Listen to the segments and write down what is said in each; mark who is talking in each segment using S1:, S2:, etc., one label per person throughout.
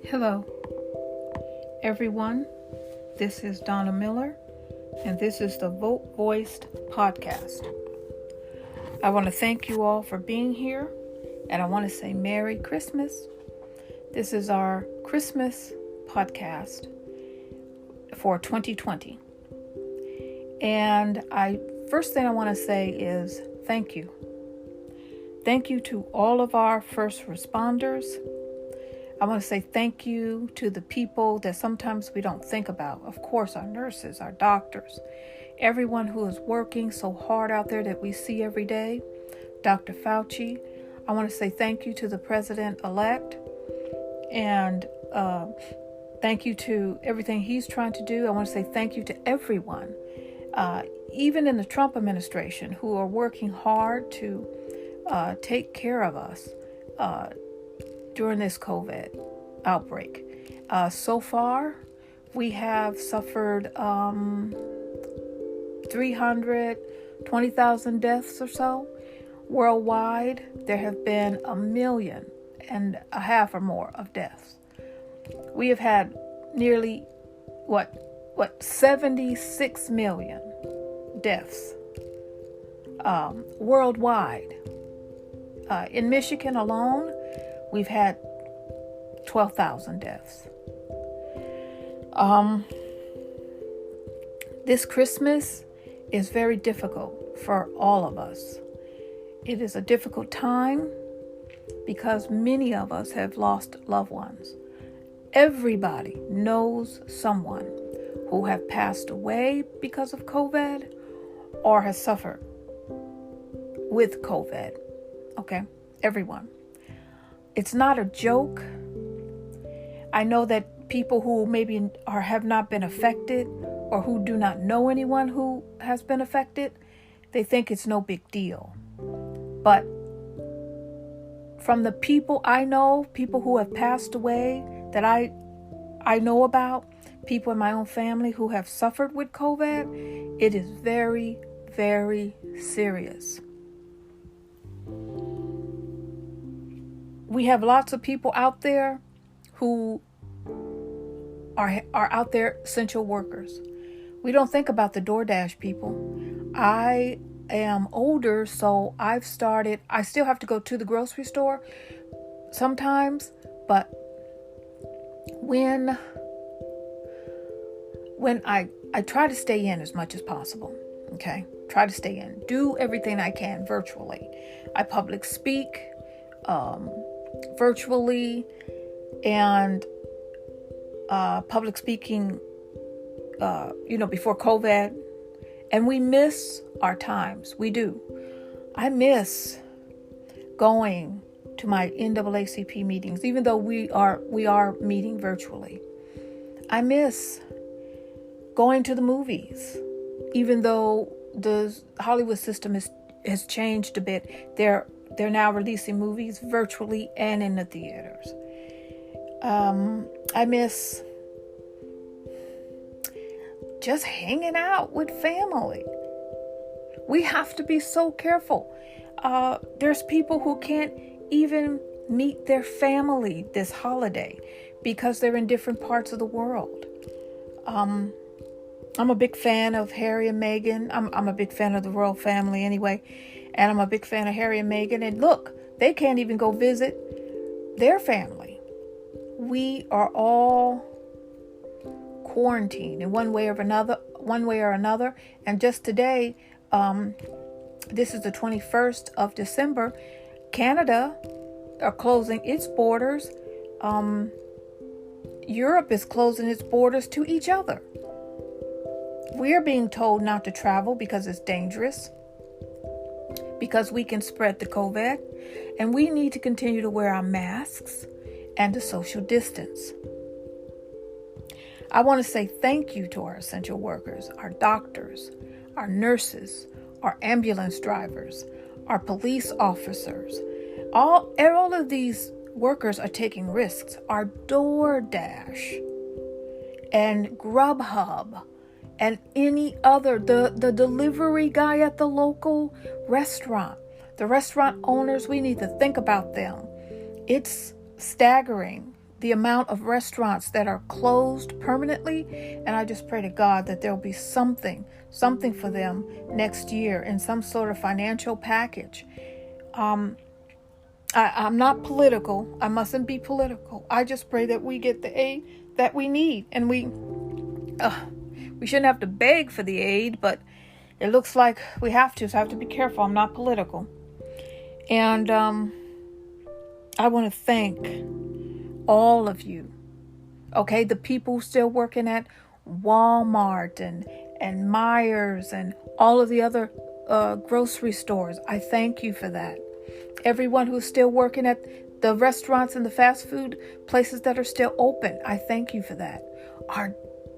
S1: Hello, everyone. This is Donna Miller, and this is the Vote Voiced podcast. I want to thank you all for being here, and I want to say Merry Christmas. This is our Christmas podcast for 2020. And first thing I want to say is thank you. Thank you to all of our first responders. I want to say thank you to the people that sometimes we don't think about. Of course, our nurses, our doctors, everyone who is working so hard out there that we see every day. Dr. Fauci, I want to say thank you to the president-elect, and thank you to everything he's trying to do. I want to say thank you to everyone, even in the Trump administration, who are working hard to take care of us during this COVID outbreak. So far, we have suffered 320,000 deaths or so. Worldwide, there have been 1.5 million or more of deaths. We have had nearly, 76 million deaths worldwide. In Michigan alone, we've had 12,000 deaths. This Christmas is very difficult for all of us. It is a difficult time because many of us have lost loved ones. Everybody knows someone who have passed away because of COVID or has suffered with COVID. Okay, everyone. It's not a joke. I know that people who maybe have not been affected or who do not know anyone who has been affected, they think it's no big deal. But from the people I know, people who have passed away that I know about, people in my own family who have suffered with COVID, it is very, very serious. We have lots of people out there who are out there, essential workers. We don't think about the DoorDash people. I am older, so I still have to go to the grocery store sometimes, but when I try to stay in as much as possible, okay? Try to stay in. Do everything I can virtually. I public speak virtually, and public speaking, before COVID, and we miss our times. We do. I miss going to my NAACP meetings, even though we are meeting virtually. I miss going to the movies, even though the Hollywood system has changed a bit. They're now releasing movies virtually and in the theaters. I miss just hanging out with family. We have to be so careful. There's people who can't even meet their family this holiday because they're in different parts of the world. I'm a big fan of Harry and Meghan. I'm a big fan of the royal family anyway. And I'm a big fan of Harry and Meghan. And look, they can't even go visit their family. We are all quarantined in one way or another. And just today, this is the 21st of December, Canada are closing its borders. Europe is closing its borders to each other. We're being told not to travel because it's dangerous, because we can spread the COVID, and we need to continue to wear our masks and to social distance. I want to say thank you to our essential workers, our doctors, our nurses, our ambulance drivers, our police officers. All of these workers are taking risks. Our DoorDash and Grubhub and any other, the delivery guy at the local restaurant, the restaurant owners, we need to think about them. It's staggering, the amount of restaurants that are closed permanently. And I just pray to God that there'll be something for them next year in some sort of financial package. I'm not political. I mustn't be political. I just pray that we get the aid that we need. And we shouldn't have to beg for the aid, but it looks like we have to. So I have to be careful. I'm not political. And I want to thank all of you. Okay, the people still working at Walmart and Myers and all of the other grocery stores. I thank you for that. Everyone who's still working at the restaurants and the fast food places that are still open, I thank you for that. Our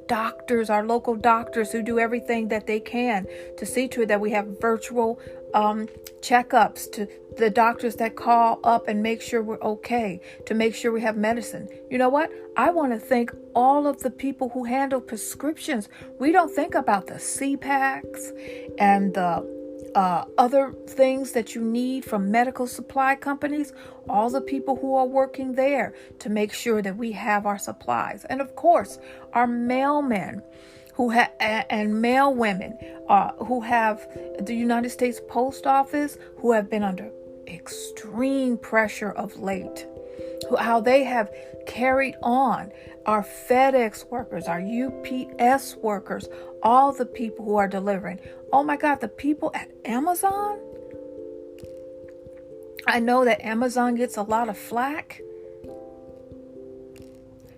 S1: doctors, our local doctors who do everything that they can to see to it that we have virtual checkups, to the doctors that call up and make sure we're okay, to make sure we have medicine. You know what? I want to thank all of the people who handle prescriptions. We don't think about the CPACs and the other things that you need from medical supply companies, all the people who are working there to make sure that we have our supplies. And of course, our mailmen and mailwomen who have the United States Post Office, who have been under extreme pressure of late, how they have carried on, our FedEx workers, our UPS workers, all the people who are delivering. Oh my God, the people at Amazon. I know that Amazon gets a lot of flack,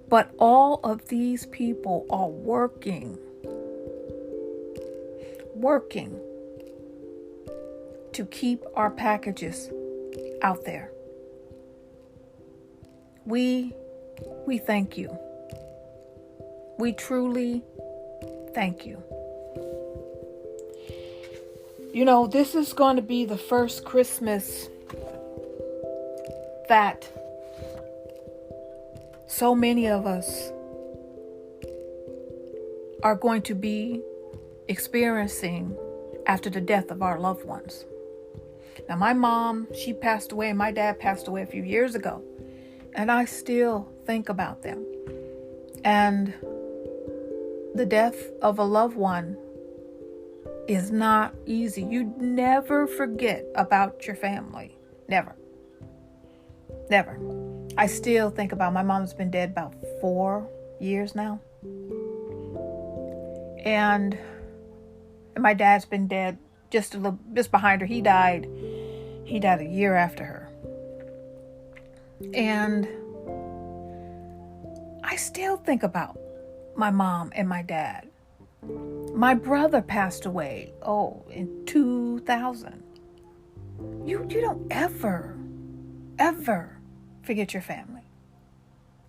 S1: but all of these people are working to keep our packages out there. We thank you. We truly thank you. You know, this is going to be the first Christmas that so many of us are going to be experiencing after the death of our loved ones. Now, my mom, she passed away, and my dad passed away a few years ago. And I still think about them. And the death of a loved one is not easy. You never forget about your family. Never. Never. I still think about, my mom's been dead about 4 years now. And my dad's been dead just behind her. He died a year after her. And I still think about my mom and my dad. My brother passed away, in 2000. You don't ever forget your family.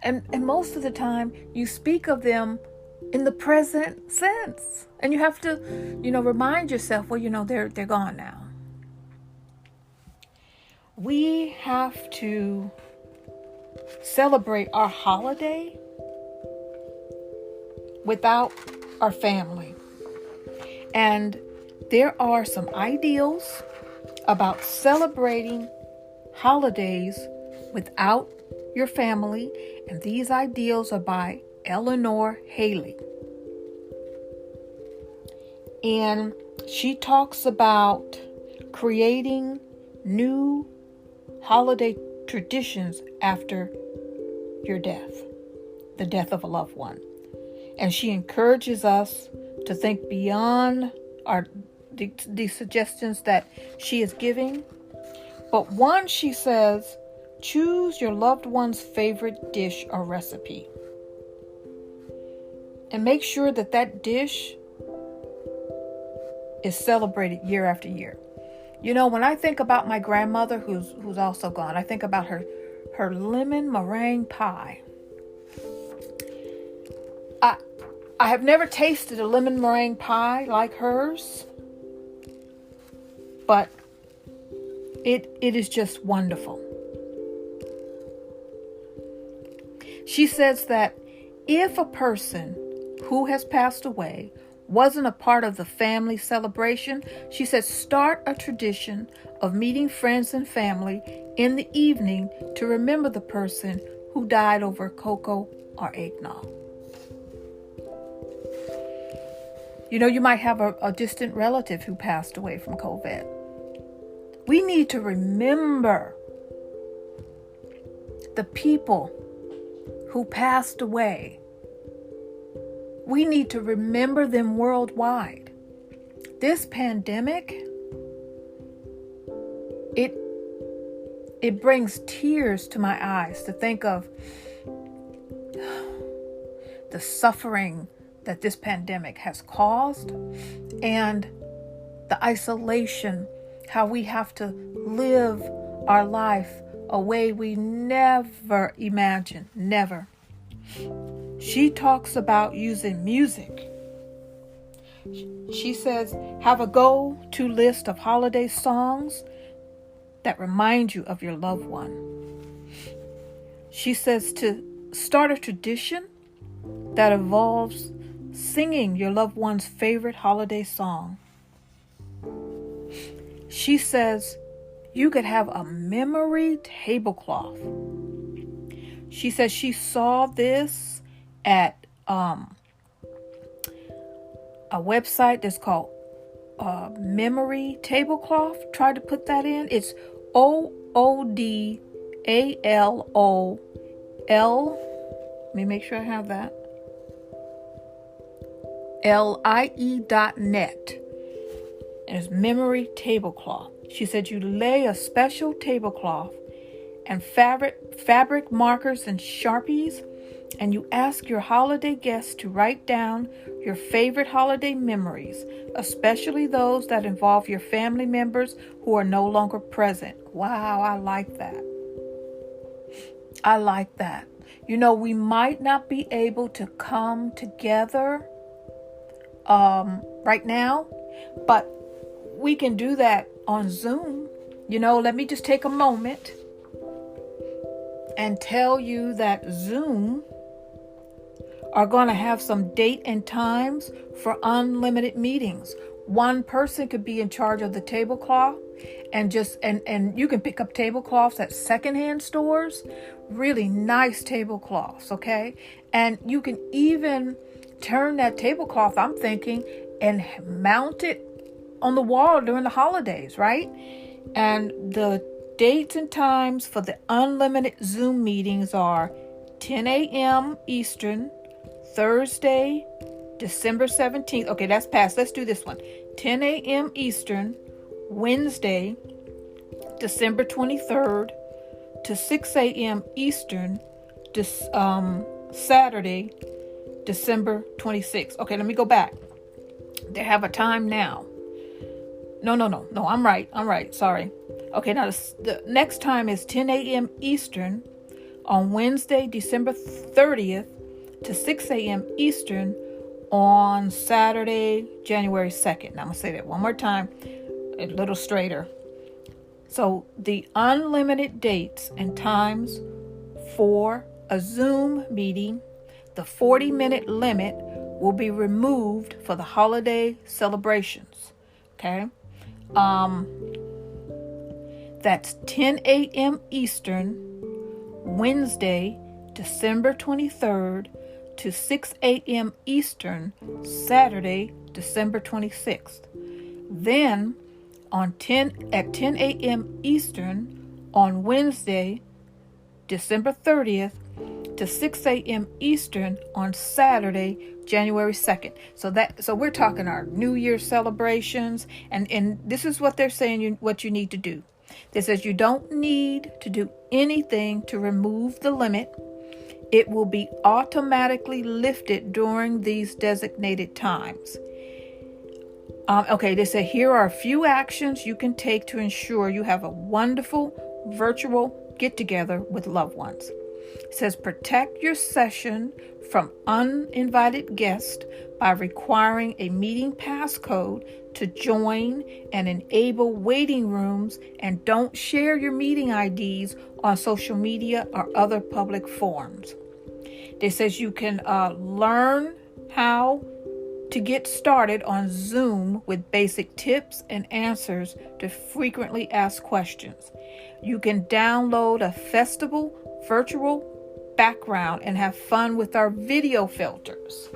S1: And most of the time, you speak of them in the present sense. And you have to, remind yourself, they're gone now. We have to celebrate our holiday without our family. And there are some ideals about celebrating holidays without your family. And these ideals are by Eleanor Haley. And she talks about creating new holiday traditions after your death, the death of a loved one. And she encourages us to think beyond the suggestions that she is giving. But one, she says, choose your loved one's favorite dish or recipe. And make sure that dish is celebrated year after year. When I think about my grandmother, who's also gone, I think about her lemon meringue pie. I have never tasted a lemon meringue pie like hers, but it is just wonderful. She says that if a person who has passed away wasn't a part of the family celebration, she said, start a tradition of meeting friends and family in the evening to remember the person who died over cocoa or eggnog. You might have a distant relative who passed away from COVID. We need to remember the people who passed away. We need to remember them worldwide. This pandemic, it brings tears to my eyes to think of the suffering that this pandemic has caused and the isolation, how we have to live our life a way we never imagined, never. She talks about using music. She says, have a go-to list of holiday songs that remind you of your loved one. She says to start a tradition that involves singing your loved one's favorite holiday song. She says you could have a memory tablecloth. She says she saw this at a website that's called Memory Tablecloth. Try to put that in. It's OODALOL. Let me make sure I have that. LIE.net. And it's Memory Tablecloth. She said you lay a special tablecloth and fabric markers and Sharpies, and you ask your holiday guests to write down your favorite holiday memories, especially those that involve your family members who are no longer present. Wow, I like that. I like that. We might not be able to come together right now, but we can do that on Zoom. Let me just take a moment and tell you that Zoom are going to have some date and times for unlimited meetings. One person could be in charge of the tablecloth, and you can pick up tablecloths at secondhand stores, really nice tablecloths, okay? And you can even turn that tablecloth, I'm thinking, and mount it on the wall during the holidays, right? And the dates and times for the unlimited Zoom meetings are 10 a.m. Eastern, Thursday, December 17th. Okay, that's past. Let's do this one. 10 a.m. Eastern, Wednesday, December 23rd to 6 a.m. Eastern, Saturday, December 26th. Okay, let me go back. They have a time now. No, I'm right. Sorry. Okay, now the next time is 10 a.m. Eastern on Wednesday, December 30th to 6 a.m. Eastern on Saturday, January 2nd. Now I'm going to say that one more time, a little straighter. So the unlimited dates and times for a Zoom meeting, the 40-minute limit will be removed for the holiday celebrations. Okay? That's 10 a.m. Eastern, Wednesday, December 23rd to 6 a.m. Eastern, Saturday, December 26th. Then at 10 a.m. Eastern on Wednesday, December 30th to 6 a.m. Eastern on Saturday, January 2nd. So we're talking our New Year celebrations, and this is what they're saying what you need to do. It says you don't need to do anything to remove the limit. It will be automatically lifted during these designated times. They say here are a few actions you can take to ensure you have a wonderful virtual get-together with loved ones. It says protect your session from uninvited guests by requiring a meeting passcode to join and enable waiting rooms, and don't share your meeting IDs on social media or other public forums. It says you can learn how to get started on Zoom with basic tips and answers to frequently asked questions. You can download a festival virtual background and have fun with our video filters.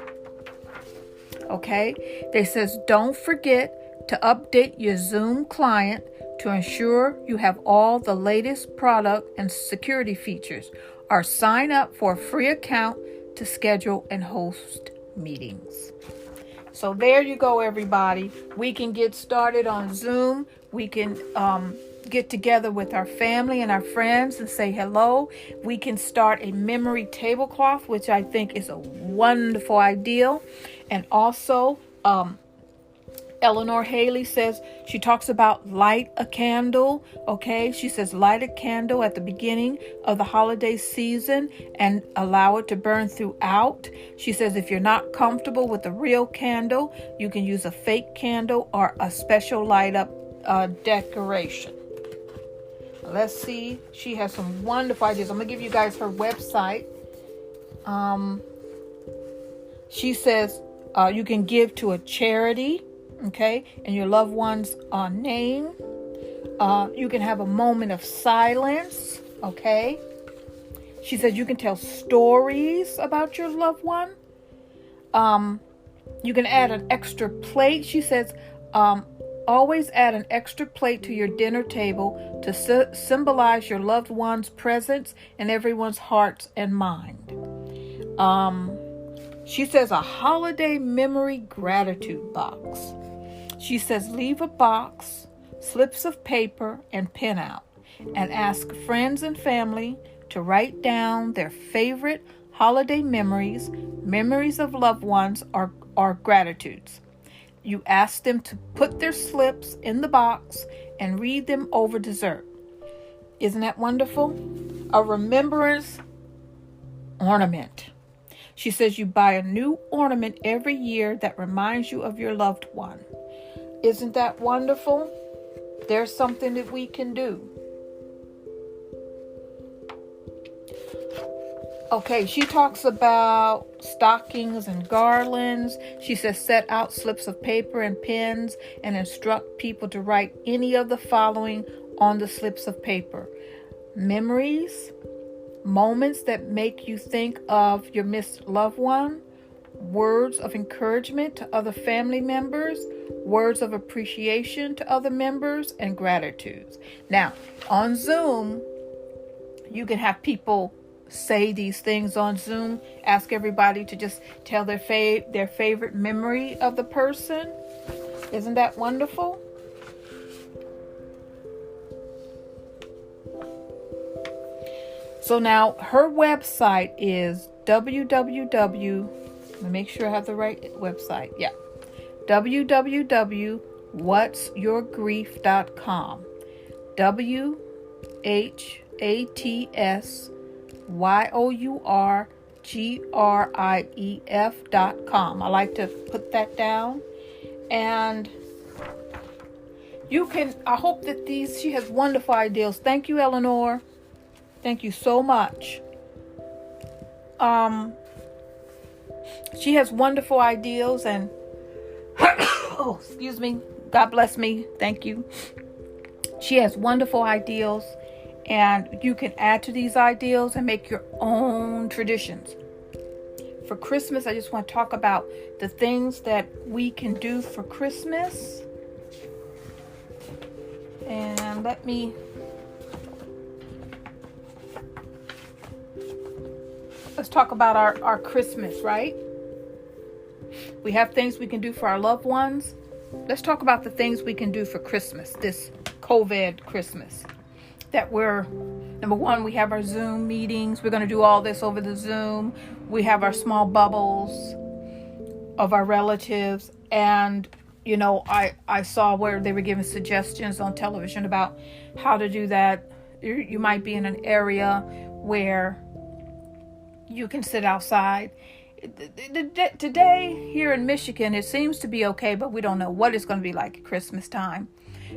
S1: Okay? They says, don't forget to update your Zoom client to ensure you have all the latest product and security features, or sign up for a free account to schedule and host meetings. So there you go, everybody. We can get started on Zoom. We can get together with our family and our friends and say hello. We can start a memory tablecloth, which I think is a wonderful idea. And also, Eleanor Haley says, she talks about light a candle, okay? She says light a candle at the beginning of the holiday season and allow it to burn throughout. She says if you're not comfortable with a real candle, you can use a fake candle or a special light up decoration. Let's see. She has some wonderful ideas. I'm going to give you guys her website. She says you can give to a charity. Okay, and your loved one's name. You can have a moment of silence. Okay. She says you can tell stories about your loved one. You can add an extra plate. She says always add an extra plate to your dinner table to symbolize your loved one's presence in everyone's hearts and mind. She says a holiday memory gratitude box. She says leave a box, slips of paper, and pen out, and ask friends and family to write down their favorite holiday memories of loved ones, or gratitudes. You ask them to put their slips in the box and read them over dessert. Isn't that wonderful? A remembrance ornament. She says you buy a new ornament every year that reminds you of your loved one. Isn't that wonderful? There's something that we can do. Okay, she talks about stockings and garlands. She says set out slips of paper and pens and instruct people to write any of the following on the slips of paper. Memories, moments that make you think of your missed loved one, words of encouragement to other family members, words of appreciation to other members, and gratitudes. Now, on Zoom, you can have people say these things on Zoom. Ask everybody to just tell their favorite memory of the person. Isn't that wonderful? So now her website is let me make sure I have the right website. Yeah. www.whatsyourgrief.com. whatsyourgrief.com. I like to put that down. And you can, I hope that she has wonderful ideas. Thank you, Eleanor. Thank you so much. She has wonderful ideas, and oh, excuse me. God bless me. Thank you. She has wonderful ideas, and you can add to these ideas and make your own traditions. For Christmas, I just want to talk about the things that we can do for Christmas. And let's talk about our Christmas, right? We have things we can do for our loved ones. Let's talk about the things we can do for Christmas, this COVID Christmas. Number one, we have our Zoom meetings. We're going to do all this over the Zoom. We have our small bubbles of our relatives. And, I saw where they were giving suggestions on television about how to do that. You might be in an area where you can sit outside. Today here in Michigan, it seems to be okay, but we don't know what it's going to be like at Christmas time.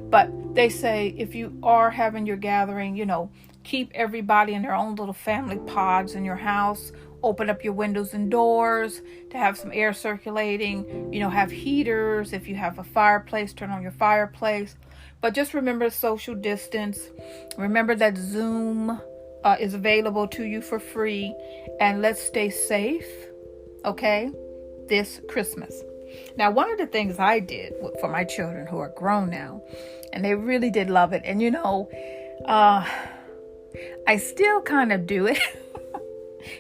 S1: But they say if you are having your gathering, keep everybody in their own little family pods in your house. Open up your windows and doors to have some air circulating. Have heaters. If you have a fireplace, turn on your fireplace. But just remember social distance. Remember that Zoom is available to you for free. And let's stay safe, okay, this Christmas. Now, one of the things I did for my children who are grown now, and they really did love it. And, I still kind of do it,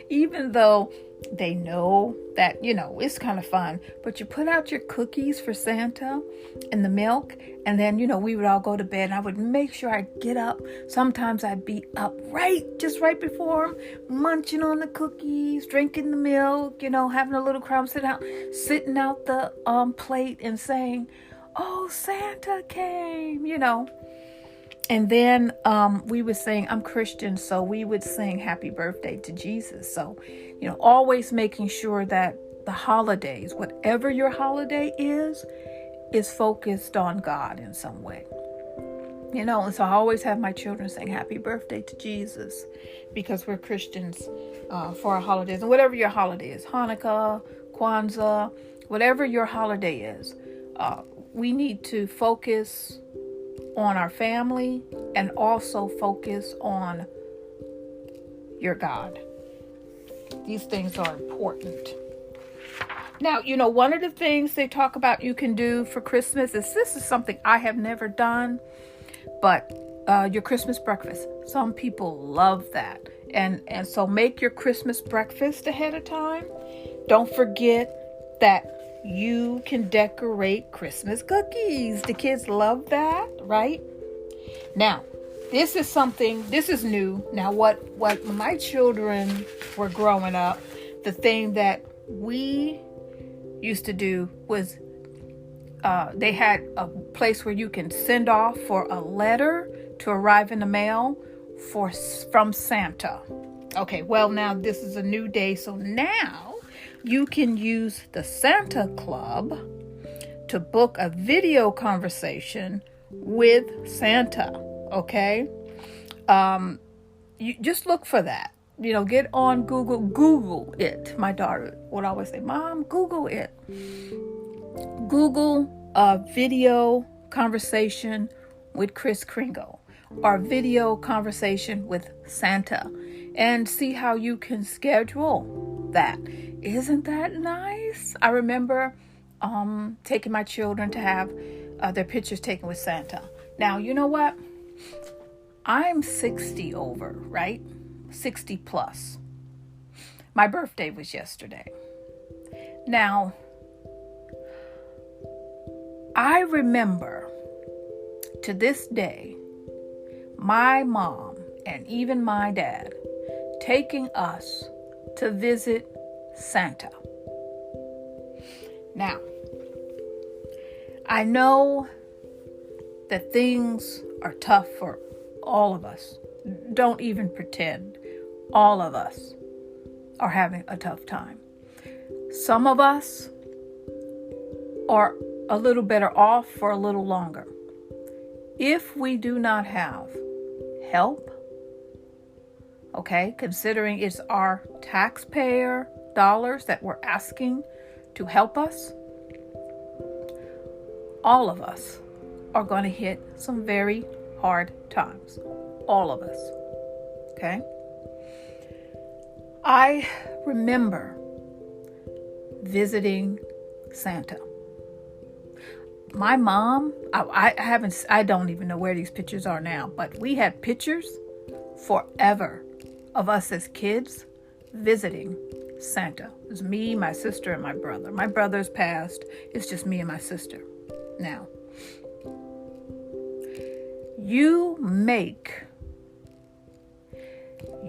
S1: even though they know that, it's kind of fun. But you put out your cookies for Santa and the milk, and then, we would all go to bed, and I would make sure I get up. Sometimes I'd be up just right before them, munching on the cookies, drinking the milk, having a little crumb, sitting out the plate and saying, "Oh, Santa came," And then we would sing, I'm Christian, so we would sing happy birthday to Jesus. So, always making sure that the holidays, whatever your holiday is focused on God in some way. And so I always have my children sing happy birthday to Jesus, because we're Christians for our holidays. And whatever your holiday is, Hanukkah, Kwanzaa, whatever your holiday is, we need to focus on our family and also focus on your God. These things are important. Now, one of the things they talk about you can do for Christmas this is something I have never done, but your Christmas breakfast. Some people love that. And so make your Christmas breakfast ahead of time. Don't forget that you can decorate Christmas cookies. The kids love that, right? Now, this is new. Now, what my children were growing up, the thing that we used to do was they had a place where you can send off for a letter to arrive in the mail from Santa. Okay, well, now this is a new day, so now you can use the Santa Club to book a video conversation with Santa, okay? You just look for that. Get on Google it. My daughter would always say, "Mom, Google it." Google a video conversation with Kris Kringle or video conversation with Santa, and see how you can schedule that. Isn't that nice? I remember taking my children to have their pictures taken with Santa. Now, you know what? I'm 60 over, right? 60 plus. My birthday was yesterday. Now, I remember to this day, my mom and even my dad taking us to visit Santa. Now, I know that things are tough for all of us. Don't even pretend. All of us are having a tough time. Some of us are a little better off for a little longer. If we do not have help, okay, considering it's our taxpayer dollars that we're asking to help us, all of us are going to hit some very hard times. All of us. Okay? I remember visiting Santa. My mom, I don't even know where these pictures are now, but we had pictures forever of us as kids visiting Santa. It was me, my sister, and my brother. My brother's passed. It's just me and my sister now. You make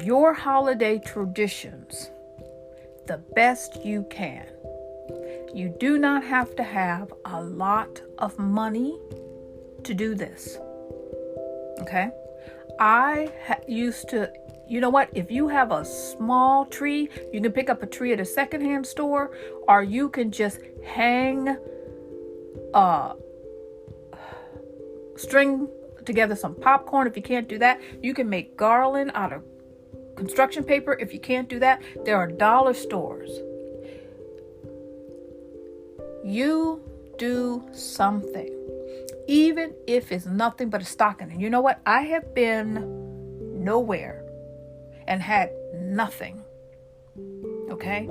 S1: your holiday traditions the best you can. You do not have to have a lot of money to do this. Okay? I used to, you know what? If you have a small tree, you can pick up a tree at a secondhand store, or you can just hang, string together some popcorn. If you can't do that, you can make garland out of construction paper. If you can't do that, there are dollar stores. You do something, even if it's nothing but a stocking. And you know what? I have been nowhere and had nothing. Okay?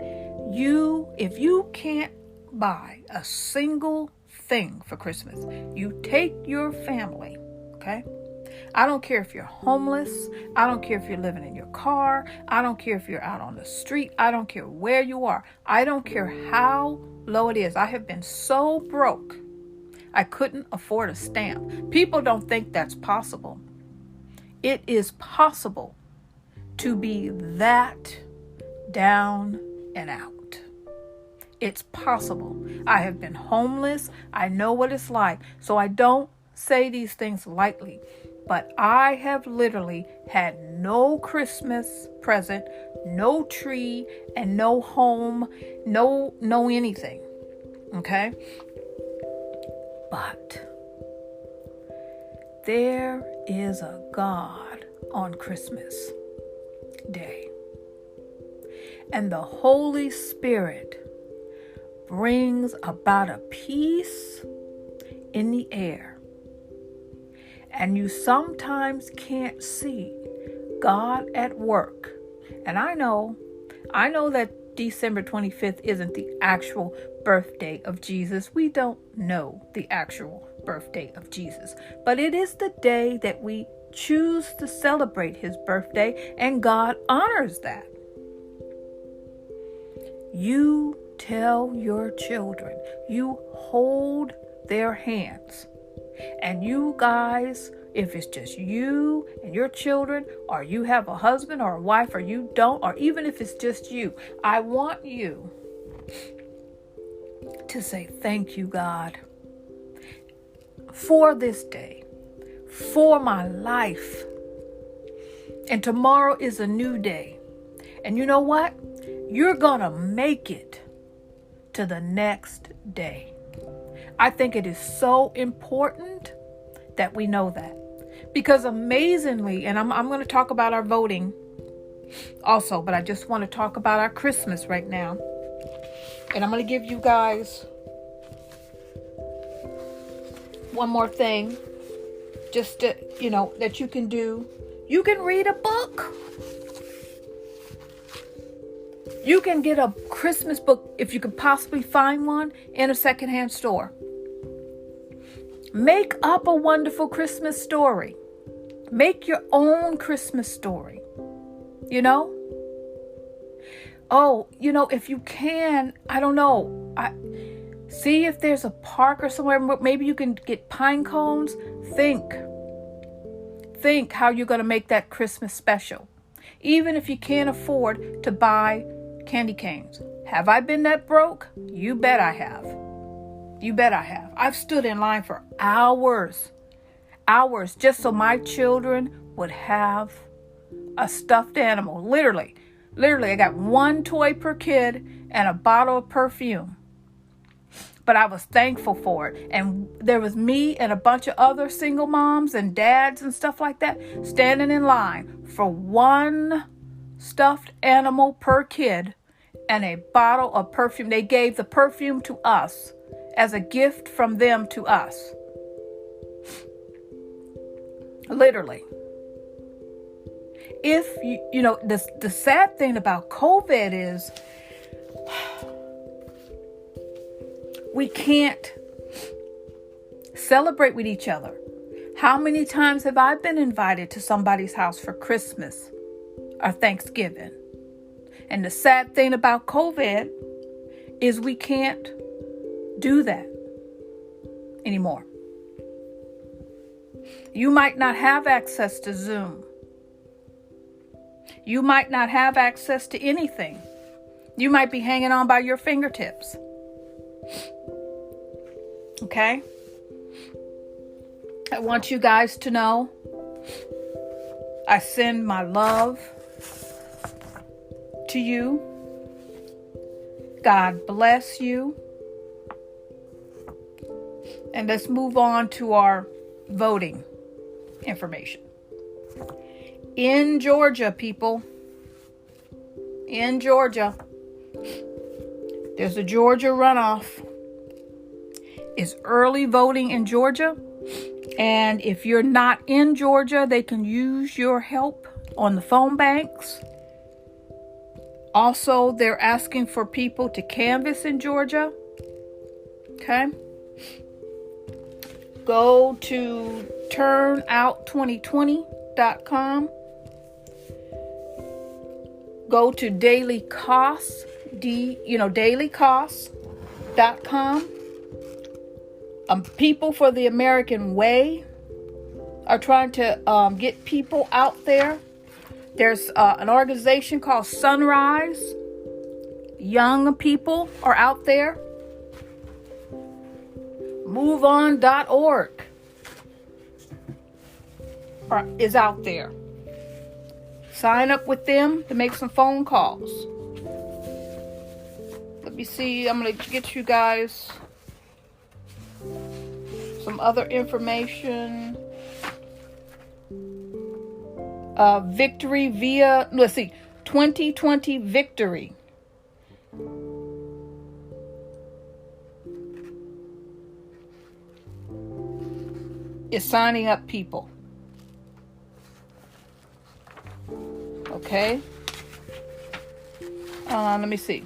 S1: If you can't buy a single thing for Christmas, you take your family, okay? I don't care if you're homeless. I don't care if you're living in your car. I don't care if you're out on the street. I don't care where you are. I don't care how low it is. I have been so broke, I couldn't afford a stamp. People don't think that's possible. It is possible to be that down and out. It's possible. I have been homeless. I know what it's like. So I don't say these things lightly. But I have literally had no Christmas present, no tree, and no home, no anything. Okay? But there is a God on Christmas Day. And the Holy Spirit brings about a peace in the air. And you sometimes can't see God at work. And I know that December 25th isn't the actual birthday of Jesus. We don't know the actual birthday of Jesus. But it is the day that we choose to celebrate his birthday, and God honors that. You tell your children, you hold their hands. And you guys, if it's just you and your children, or you have a husband or a wife, or you don't, or even if it's just you, I want you to say, thank you, God, for this day, for my life. And tomorrow is a new day. And you know what? You're going to make it to the next day. I think it is so important that we know that. Because amazingly, and I'm going to talk about our voting also, but I just want to talk about our Christmas right now. And I'm going to give you guys one more thing, just to, that you can do. You can read a book. You can get a Christmas book, if you could possibly find one, in a secondhand store. Make up a wonderful Christmas story. Make your own Christmas story. Oh, if you can, I don't know. See if there's a park or somewhere. Maybe you can get pine cones. Think how you're going to make that Christmas special. Even if you can't afford to buy candy canes. Have I been that broke? You bet I have. You bet I have. I've stood in line for hours just so my children would have a stuffed animal. Literally, I got one toy per kid and a bottle of perfume. But I was thankful for it. And there was me and a bunch of other single moms and dads and stuff like that standing in line for one stuffed animal per kid and a bottle of perfume. They gave the perfume to us as a gift from them to us. Literally. If the sad thing about COVID is we can't celebrate with each other. How many times have I been invited to somebody's house for Christmas or Thanksgiving? And the sad thing about COVID is we can't do that anymore. You might not have access to Zoom. You might not have access to anything. You might be hanging on by your fingertips. Okay? I want you guys to know I send my love to you. God bless you. And let's move on to our voting information. In Georgia, people. In Georgia. There's a Georgia runoff. It's early voting in Georgia. And if you're not in Georgia, they can use your help on the phone banks. Also, they're asking for people to canvass in Georgia. Okay. Go to turnout2020.com. Go to daily costs, dailycosts.com. People for the American Way are trying to get people out there. There's an organization called Sunrise. Young people are out there. MoveOn.org is out there. Sign up with them to make some phone calls. Let me see. I'm going to get you guys some other information. Victory via, 2020 Victory. Is signing up people. Okay. Let me see.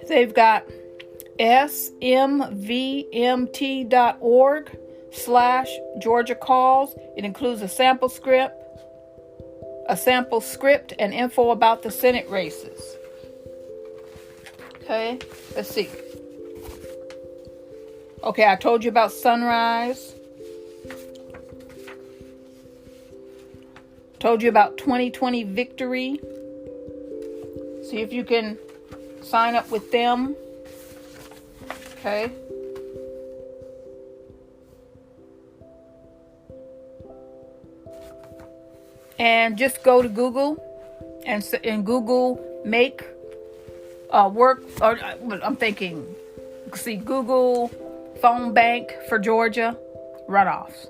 S1: They've got smvmt.org/Georgia calls. It includes a sample script and info about the Senate races. Okay, let's see. Okay, I told you about Sunrise. Told you about 2020 Victory. See if you can sign up with them. Okay. And just go to Google and Google make work. Or I'm thinking, see, Google phone bank for Georgia runoffs.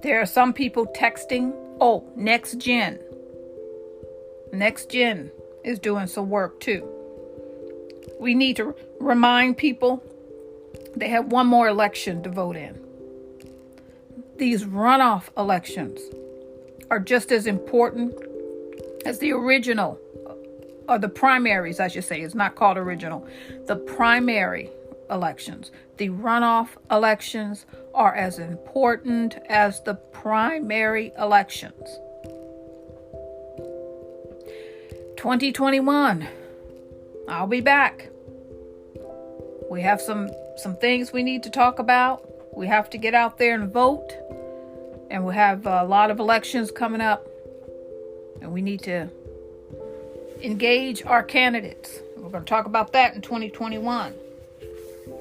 S1: There are some people texting. Oh, Next Gen. Next Gen is doing some work too. We need to remind people they have one more election to vote in. These runoff elections are just as important as the original, or the primaries, I should say. It's not called original. The primary elections. The runoff elections are as important as the primary elections. 2021. I'll be back. We have some things we need to talk about. We have to get out there and vote. And we have a lot of elections coming up. And we need to engage our candidates. We're going to talk about that in 2021.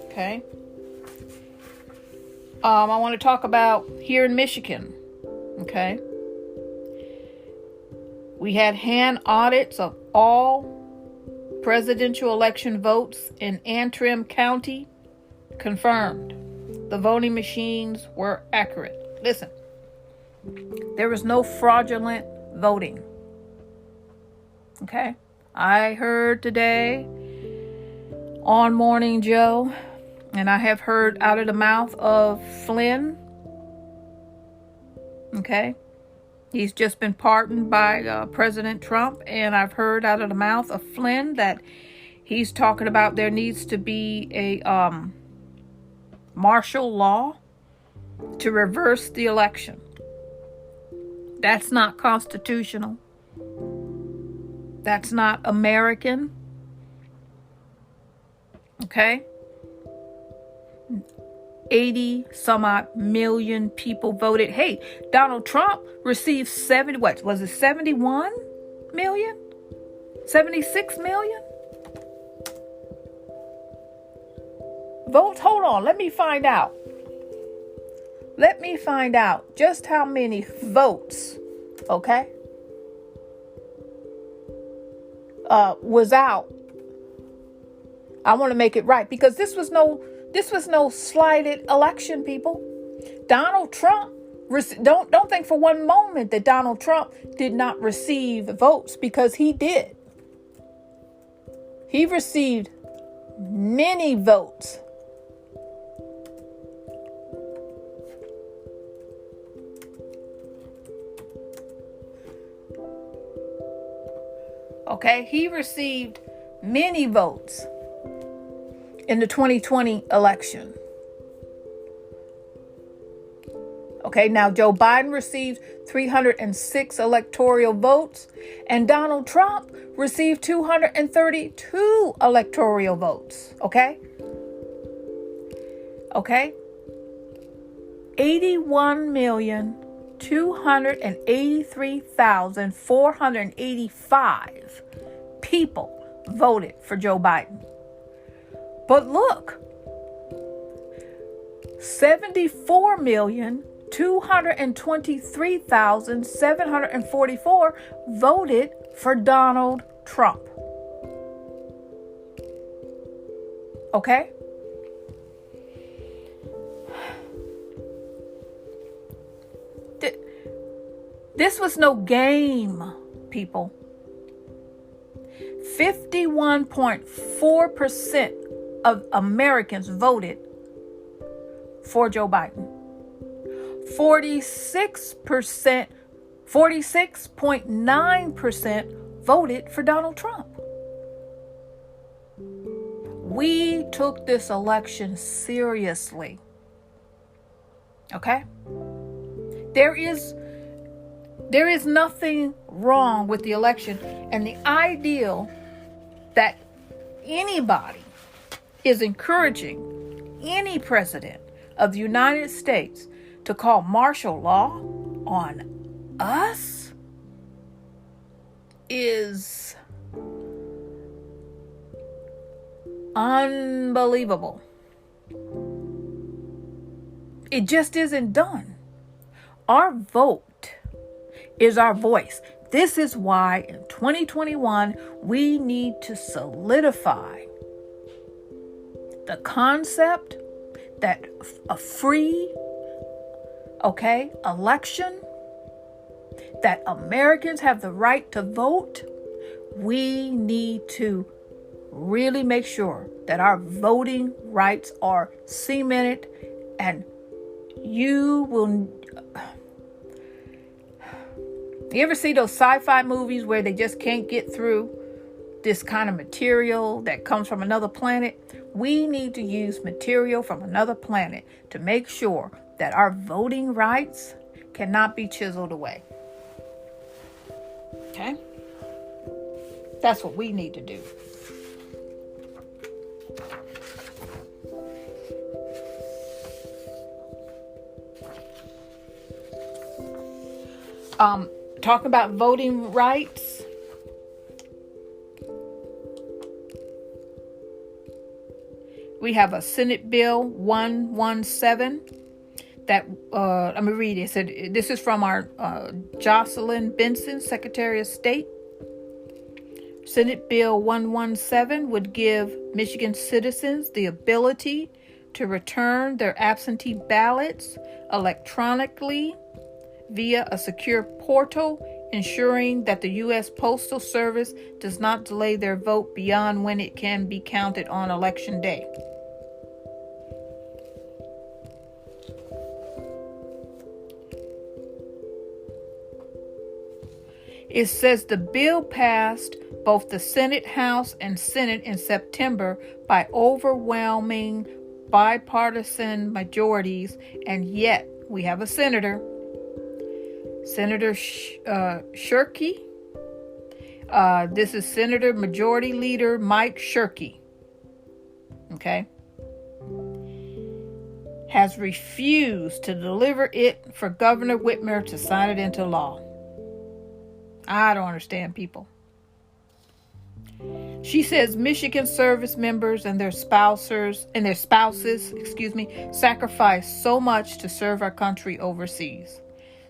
S1: Okay. I want to talk about here in Michigan. Okay. We had hand audits of all presidential election votes in Antrim County confirmed. The voting machines were accurate. Listen, there was no fraudulent voting. Okay? I heard today on Morning Joe, and I have heard out of the mouth of Flynn. Okay? He's just been pardoned by President Trump, and I've heard out of the mouth of Flynn that he's talking about there needs to be a martial law to reverse the election. That's not constitutional. That's not American. Okay? 80 some odd million people voted. Hey, Donald Trump received 71 million? 76 million? Votes? Hold on. Let me find out. Just how many votes, okay, was out. I want to make it right, because this was no slighted election, people. Donald Trump, don't think for one moment that Donald Trump did not receive votes, because he did. He received many votes. Okay, he received many votes in the 2020 election. Okay, now Joe Biden received 306 electoral votes, and Donald Trump received 232 electoral votes. Okay? 81,283,485 people voted for Joe Biden. But look, 74,223,744 voted for Donald Trump. Okay? This was no game, people. 51.4% of Americans voted for Joe Biden. 46.9% voted for Donald Trump. We took this election seriously. Okay? There is nothing wrong with the election, and the ideal that anybody is encouraging any president of the United States to call martial law on us is unbelievable. It just isn't done. Our vote is our voice. This is why in 2021 we need to solidify the concept that a free, election, that Americans have the right to vote. We need to really make sure that our voting rights are cemented, and you ever see those sci-fi movies where they just can't get through this kind of material that comes from another planet? We need to use material from another planet to make sure that our voting rights cannot be chiseled away. Okay? That's what we need to do. Talking about voting rights. We have a Senate Bill 117 that, let me read it. It said, this is from our Jocelyn Benson, Secretary of State. Senate Bill 117 would give Michigan citizens the ability to return their absentee ballots electronically via a secure portal, ensuring that the U.S. Postal Service does not delay their vote beyond when it can be counted on Election Day. It says the bill passed both the Senate, House, and Senate in September by overwhelming bipartisan majorities, and yet we have a senator, Senator Shirkey. This is Senator Majority Leader Mike Shirkey. Okay. Has refused to deliver it for Governor Whitmer to sign it into law. I don't understand people. She says Michigan service members and their spouses, sacrifice so much to serve our country overseas.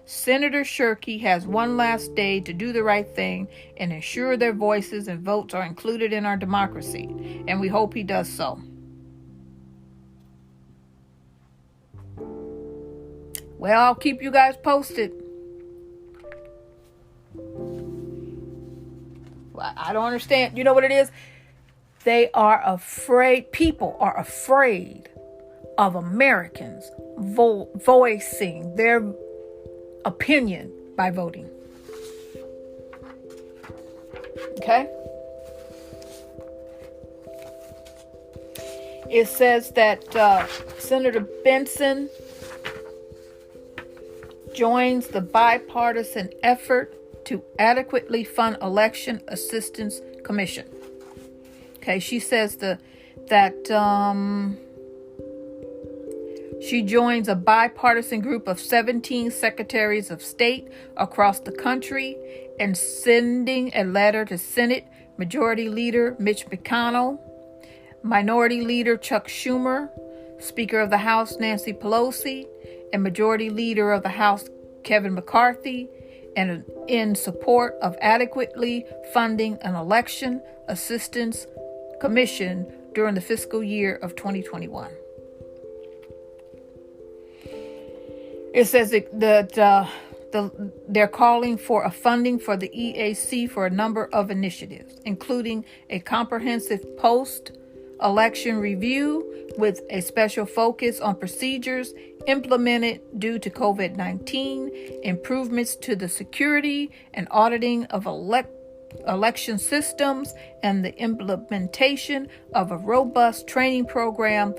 S1: Senator Shirkey has one last day to do the right thing and ensure their voices and votes are included in our democracy, and we hope he does so. Well, I'll keep you guys posted. I don't understand. You know what it is? They are afraid, people are afraid of Americans voicing their opinion by voting. Okay? It says that Senator Benson joins the bipartisan effort to adequately fund election assistance commission. Okay, she says that she joins a bipartisan group of 17 secretaries of state across the country in sending a letter to Senate Majority Leader Mitch McConnell, Minority Leader Chuck Schumer, Speaker of the House Nancy Pelosi, and Majority Leader of the House Kevin McCarthy, and in support of adequately funding an election assistance commission during the fiscal year of 2021. It says that they're calling for a funding for the EAC for a number of initiatives, including a comprehensive post-election review with a special focus on procedures implemented due to COVID-19, improvements to the security and auditing of election systems, and the implementation of a robust training program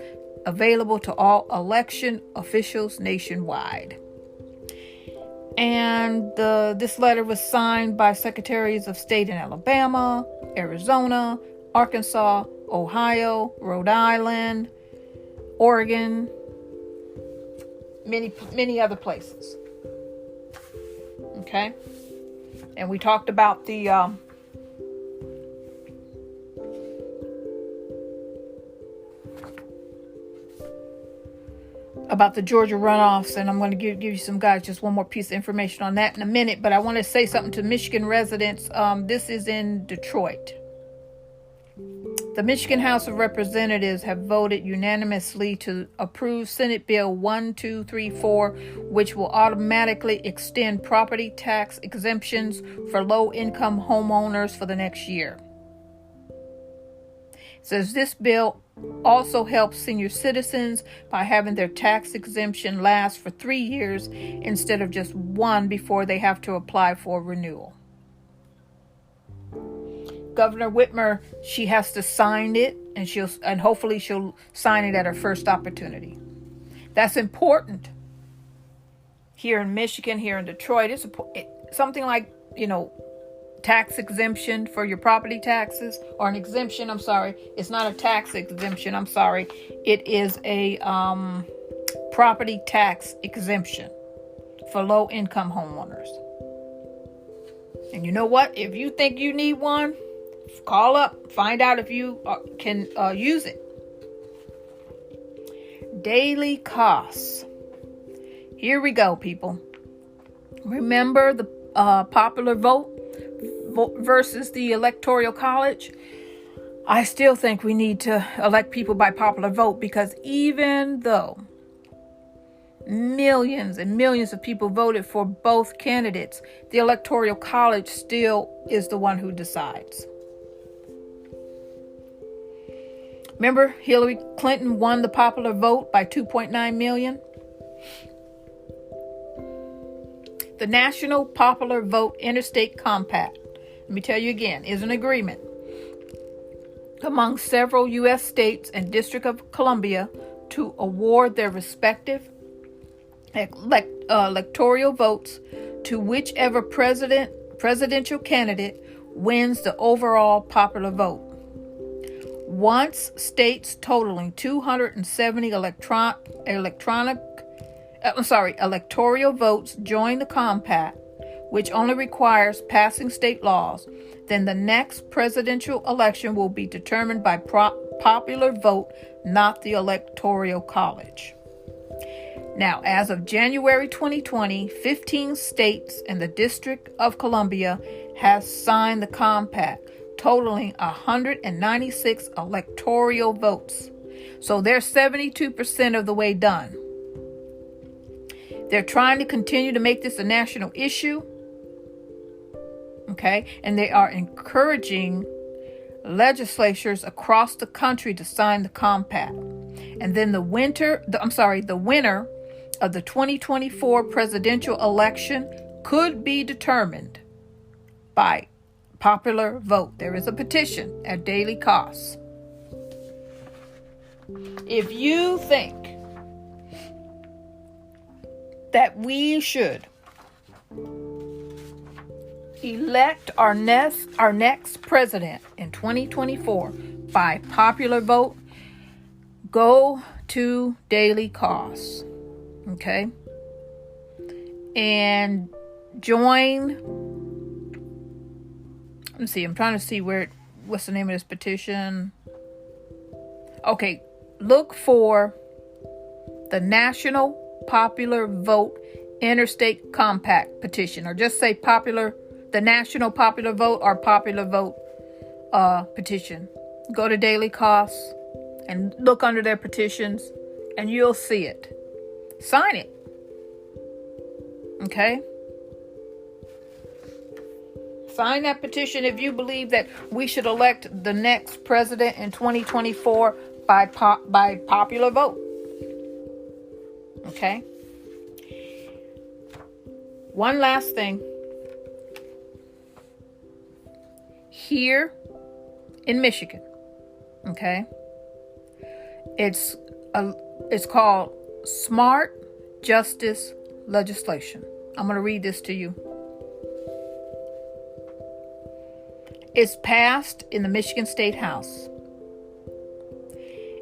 S1: available to all election officials nationwide. And this letter was signed by Secretaries of State in Alabama, Arizona, Arkansas, Ohio, Rhode Island, Oregon, many other places. Okay? And we talked about the Georgia runoffs, and I'm going to give you some guys just one more piece of information on that in a minute, but I want to say something to Michigan residents. This is in Detroit. The Michigan House of Representatives have voted unanimously to approve Senate Bill 1234, which will automatically extend property tax exemptions for low-income homeowners for the next year. It says this bill also helps senior citizens by having their tax exemption last for 3 years instead of just one before they have to apply for renewal. Governor Whitmer, she has to sign it, and hopefully she'll sign it at her first opportunity. That's important. Here in Michigan, here in Detroit, it's something like, tax exemption for your property taxes, or an exemption. I'm sorry, it's not a tax exemption. I'm sorry, it is a property tax exemption for low-income homeowners. And you know what? If you think you need one, call up, find out if you can use it. Daily costs. Here we go, people. Remember the popular vote versus the Electoral College? I still think we need to elect people by popular vote, because even though millions and millions of people voted for both candidates, the Electoral College still is the one who decides. Remember, Hillary Clinton won the popular vote by 2.9 million? The National Popular Vote Interstate Compact, let me tell you again, is an agreement among several U.S. states and District of Columbia to award their respective electoral votes to whichever presidential candidate wins the overall popular vote. Once states totaling 270 electoral votes join the compact, which only requires passing state laws, then the next presidential election will be determined by popular vote, not the Electoral College. Now, as of January 2020, 15 states and the District of Columbia has signed the compact, totaling 196 electoral votes. So they're 72% of the way done. They're trying to continue to make this a national issue. Okay, and they are encouraging legislatures across the country to sign the compact. And then the winner of the 2024 presidential election could be determined by popular vote. There is a petition at daily cost. If you think that we should elect our next president in 2024 by popular vote, go to daily cost, okay? And join. Let me see. I'm trying to see what's the name of this petition. Okay, look for the National Popular Vote Interstate Compact petition, or just say the National Popular Vote or Popular Vote petition. Go to daily costs and look under their petitions, and you'll see it. Sign it. Okay? Sign that petition if you believe that we should elect the next president in 2024 by popular vote. Okay? One last thing. Here in Michigan, okay? It's called Smart Justice Legislation. I'm going to read this to you. It's passed in the Michigan State House.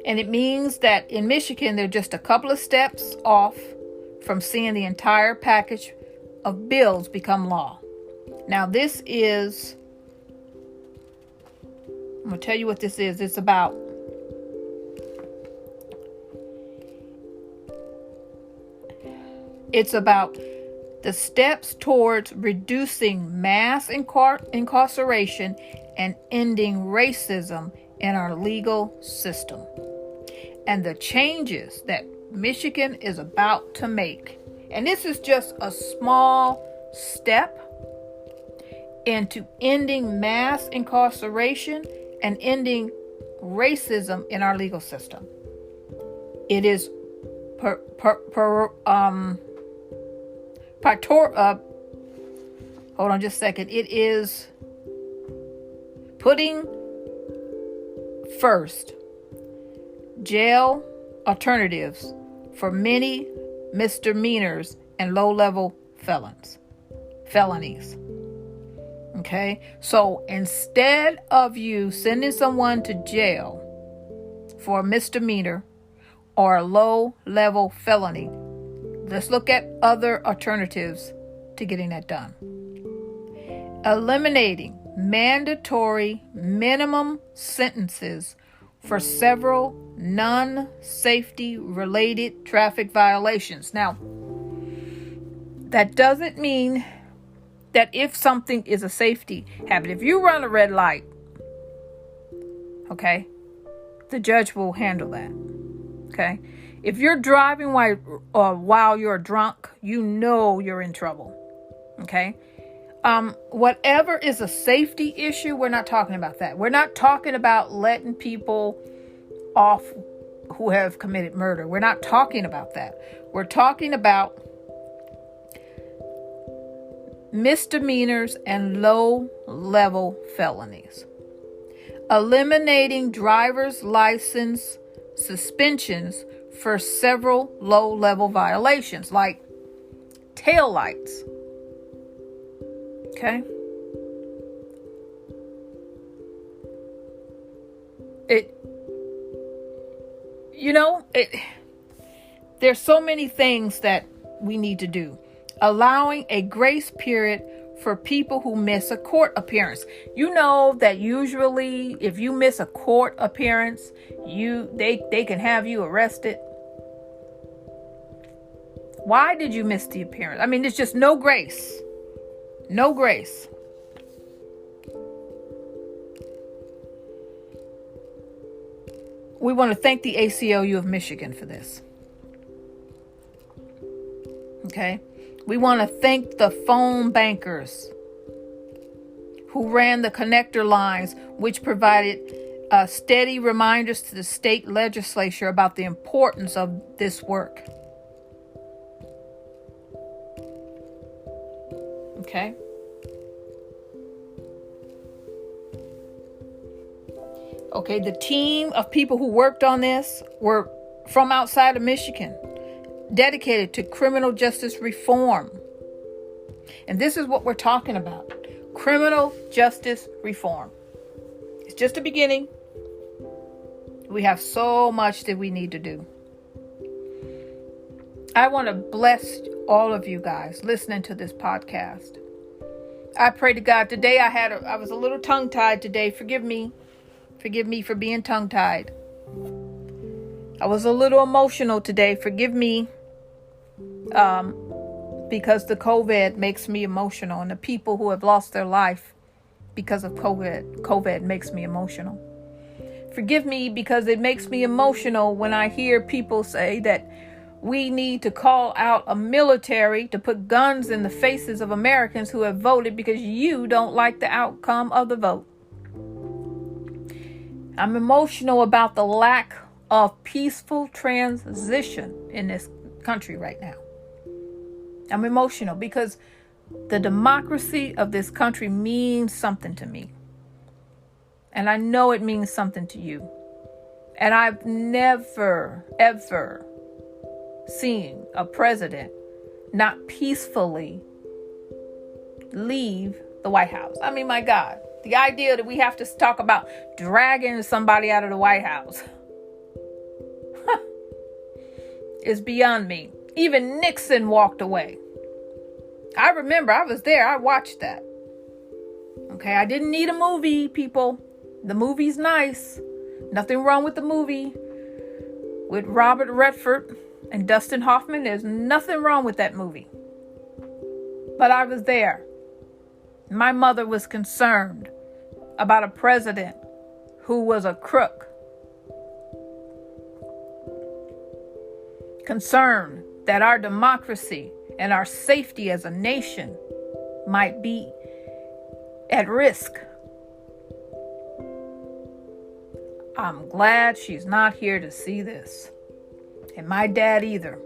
S1: And it means that in Michigan, they're just a couple of steps off from seeing the entire package of bills become law. Now, this is, I'm going to tell you what this is. It's about the steps towards reducing mass incarceration and ending racism in our legal system. And the changes that Michigan is about to make. And this is just a small step into ending mass incarceration and ending racism in our legal system. It is hold on just a second. It is putting first jail alternatives for many misdemeanors and low-level felonies. Okay? So instead of you sending someone to jail for a misdemeanor or a low-level felony, let's look at other alternatives to getting that done. Eliminating mandatory minimum sentences for several non-safety related traffic violations. Now, that doesn't mean that if something is a safety habit, if you run a red light, okay, the judge will handle that. Okay? If you're driving while you're drunk, you know you're in trouble. Okay? Whatever is a safety issue, we're not talking about that. We're not talking about letting people off who have committed murder. We're not talking about that. We're talking about misdemeanors and low-level felonies. Eliminating driver's license suspensions for several low-level violations, like tail lights. Okay? There's so many things that we need to do. Allowing a grace period for people who miss a court appearance. You know that usually if you miss a court appearance, they can have you arrested. Why did you miss the appearance? I mean, there's just no grace. No grace. We want to thank the ACLU of Michigan for this. Okay? We want to thank the phone bankers who ran the connector lines, which provided steady reminders to the state legislature about the importance of this work. Okay. Okay, the team of people who worked on this were from outside of Michigan, dedicated to criminal justice reform. And this is what we're talking about. Criminal justice reform. It's just a beginning. We have so much that we need to do. I want to bless all of you guys listening to this podcast. I pray to God today. I was a little tongue-tied today. Forgive me for being tongue-tied. I was a little emotional today. Forgive me. Because the COVID makes me emotional, and the people who have lost their life because of COVID makes me emotional. Forgive me because it makes me emotional when I hear people say that we need to call out a military to put guns in the faces of Americans who have voted because you don't like the outcome of the vote. I'm emotional about the lack of peaceful transition in this country right now. I'm emotional because the democracy of this country means something to me. And I know it means something to you. And I've never, ever seen a president not peacefully leave the White House. I mean, my God, the idea that we have to talk about dragging somebody out of the White House is beyond me. Even Nixon walked away. I remember I was there. I watched that. Okay, I didn't need a movie, people. The movie's nice. Nothing wrong with the movie. With Robert Redford and Dustin Hoffman, there's nothing wrong with that movie. But I was there. My mother was concerned about a president who was a crook. Concerned that our democracy and our safety as a nation might be at risk. I'm glad she's not here to see this. And my dad either.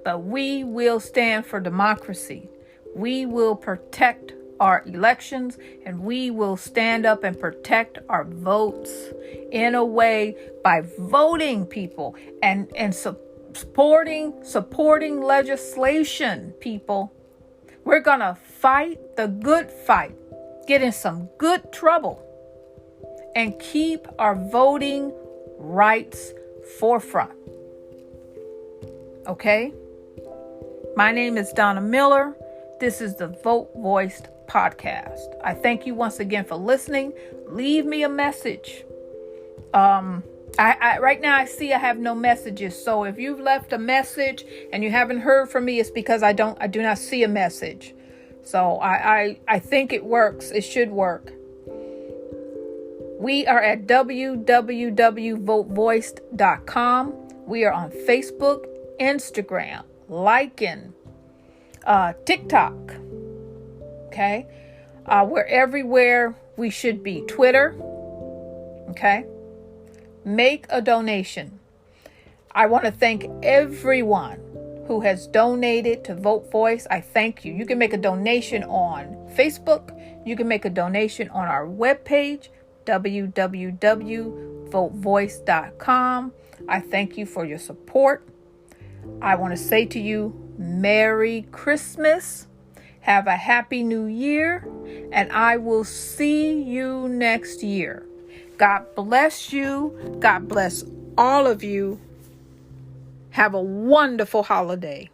S1: But we will stand for democracy. We will protect our elections, and we will stand up and protect our votes in a way by voting, people, and supporting legislation, people. We're going to fight the good fight, get in some good trouble, and keep our voting rights forefront. Okay? My name is Donna Miller. This is the Vote Voiced podcast. I thank you once again for listening. Leave me a message. I right now I see I have no messages. So if you've left a message and you haven't heard from me, it's because I do not see a message. So I think it works. It should work. We are at www.votevoiced.com. We are on Facebook, Instagram, Lycan, TikTok. Okay. We're everywhere we should be. Twitter. Okay. Make a donation. I want to thank everyone who has donated to Vote Voice. I thank you. You can make a donation on Facebook. You can make a donation on our webpage, www.votevoice.com. I thank you for your support. I want to say to you, Merry Christmas. Have a Happy New Year. And I will see you next year. God bless you. God bless all of you. Have a wonderful holiday.